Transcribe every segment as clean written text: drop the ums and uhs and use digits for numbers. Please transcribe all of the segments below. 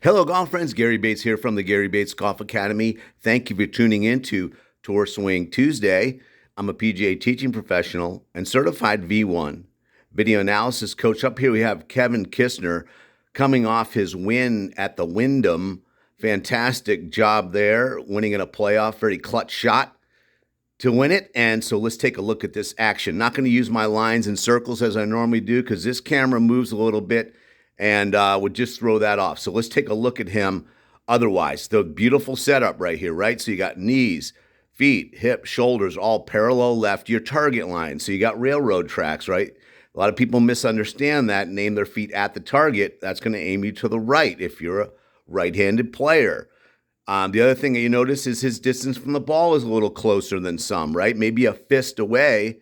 Hello, golf friends. Gary Bates here from the Gary Bates Golf Academy. Thank you for tuning in to Tour Swing Tuesday. I'm a PGA teaching professional and certified V1 video analysis coach. Up here we have Kevin Kisner coming off his win at the Wyndham. Fantastic job there, winning in a playoff. Very clutch shot to win it. And so let's take a look at this action. Not going to use my lines and circles as I normally do because this camera moves a little bit and would just throw that off. So let's take a look at him otherwise. The beautiful setup right here, right? So you got knees, feet, hips, shoulders, all parallel left to your target line. So you got railroad tracks, right? A lot of people misunderstand that and aim their feet at the target. That's going to aim you to the right if you're a right-handed player. The other thing that you notice is his distance from the ball is a little closer than some, right? Maybe a fist away.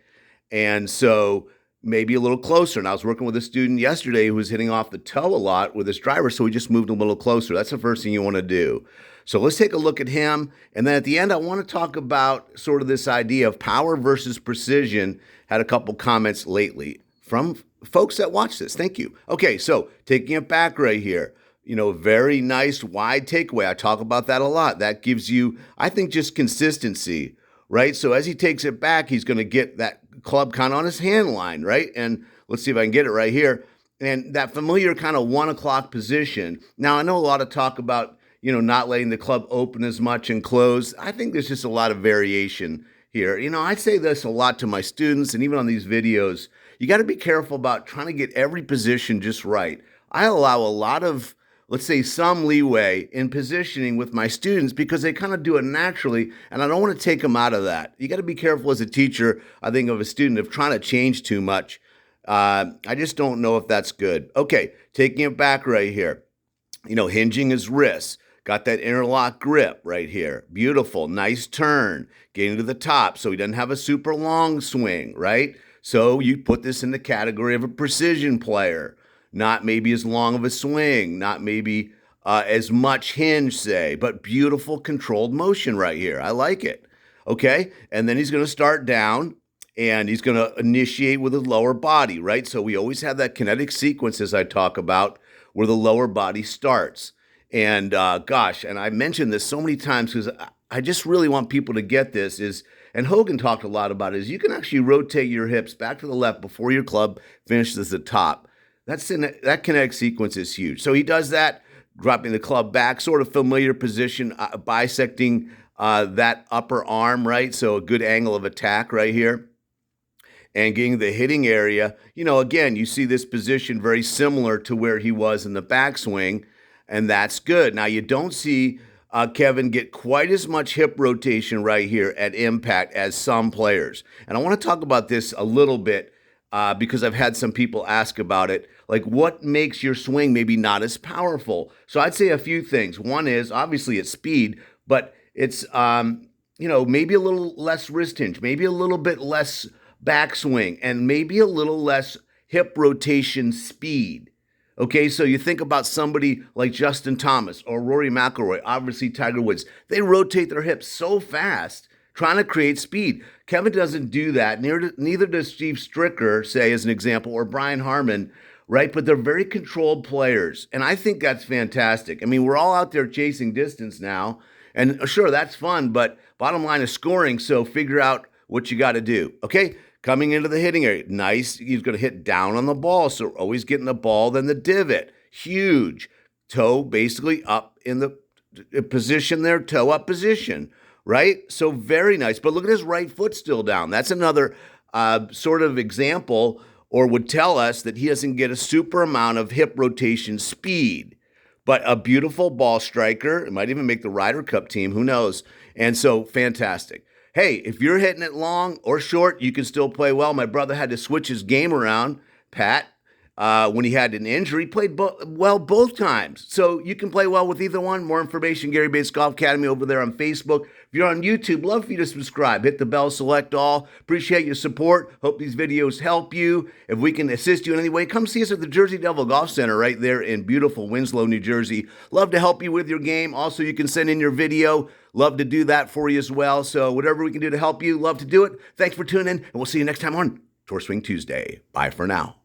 And so maybe a little closer. And I was working with a student yesterday who was hitting off the toe a lot with his driver, so he just moved a little closer. That's the first thing you want to do. So let's take a look at him. And then at the end, I want to talk about sort of this idea of power versus precision. Had a couple comments lately from folks that watch this. Thank you. Okay, so taking it back right here. Very nice wide takeaway. I talk about that a lot. That gives you, I think, just consistency, right? So as he takes it back, he's going to get that club kind of on his hand line, right? And let's see if I can get it right here. And that familiar kind of 1 o'clock position. Now, I know a lot of talk about, not letting the club open as much and close. I think there's just a lot of variation here. I say this a lot to my students and even on these videos. You got to be careful about trying to get every position just right. I allow a lot of, let's say, some leeway in positioning with my students because they kind of do it naturally, and I don't want to take them out of that. You got to be careful as a teacher, I think, of a student of trying to change too much. I just don't know if that's good. Okay, taking it back right here. Hinging his wrists. Got that interlock grip right here. Beautiful, nice turn. Getting to the top so he doesn't have a super long swing, right? So you put this in the category of a precision player. Not maybe as long of a swing, not maybe as much hinge, say, but beautiful controlled motion right here. I like it. Okay, and then he's going to start down, and he's going to initiate with his lower body, right? So we always have that kinetic sequence, as I talk about, where the lower body starts. And and I mentioned this so many times because I just really want people to get this and Hogan talked a lot about it, is you can actually rotate your hips back to the left before your club finishes at the top. That kinetic sequence is huge. So he does that, dropping the club back, sort of familiar position, bisecting that upper arm, right? So a good angle of attack right here. And getting the hitting area, again, you see this position very similar to where he was in the backswing, and that's good. Now, you don't see Kevin get quite as much hip rotation right here at impact as some players. And I want to talk about this a little bit because I've had some people ask about it. Like, what makes your swing maybe not as powerful? So I'd say a few things. One is, obviously, it's speed, but it's, maybe a little less wrist hinge, maybe a little bit less backswing, and maybe a little less hip rotation speed. Okay, so you think about somebody like Justin Thomas or Rory McIlroy, obviously Tiger Woods. They rotate their hips so fast, trying to create speed. Kevin doesn't do that. Neither does Steve Stricker, say, as an example, or Brian Harman, right? But they're very controlled players, and I think that's fantastic. I mean, we're all out there chasing distance now, and sure, that's fun, but bottom line is scoring, so figure out what you got to do, okay? Coming into the hitting area, nice. He's going to hit down on the ball, so always getting the ball, then the divot. Huge. Toe basically up in the position there, toe up position, right? So very nice. But look at his right foot still down. That's another sort of example, or would tell us that he doesn't get a super amount of hip rotation speed. But a beautiful ball striker. It might even make the Ryder Cup team. Who knows? And so fantastic. Hey, if you're hitting it long or short, you can still play well. My brother had to switch his game around, Pat, when he had an injury. He played well both times. So you can play well with either one. More information, Gary Bates Golf Academy over there on Facebook. If you're on YouTube, love for you to subscribe. Hit the bell, select all. Appreciate your support. Hope these videos help you. If we can assist you in any way, come see us at the Jersey Devil Golf Center right there in beautiful Winslow, New Jersey. Love to help you with your game. Also, you can send in your video. Love to do that for you as well. So whatever we can do to help you, love to do it. Thanks for tuning in, and we'll see you next time on Tour Swing Tuesday. Bye for now.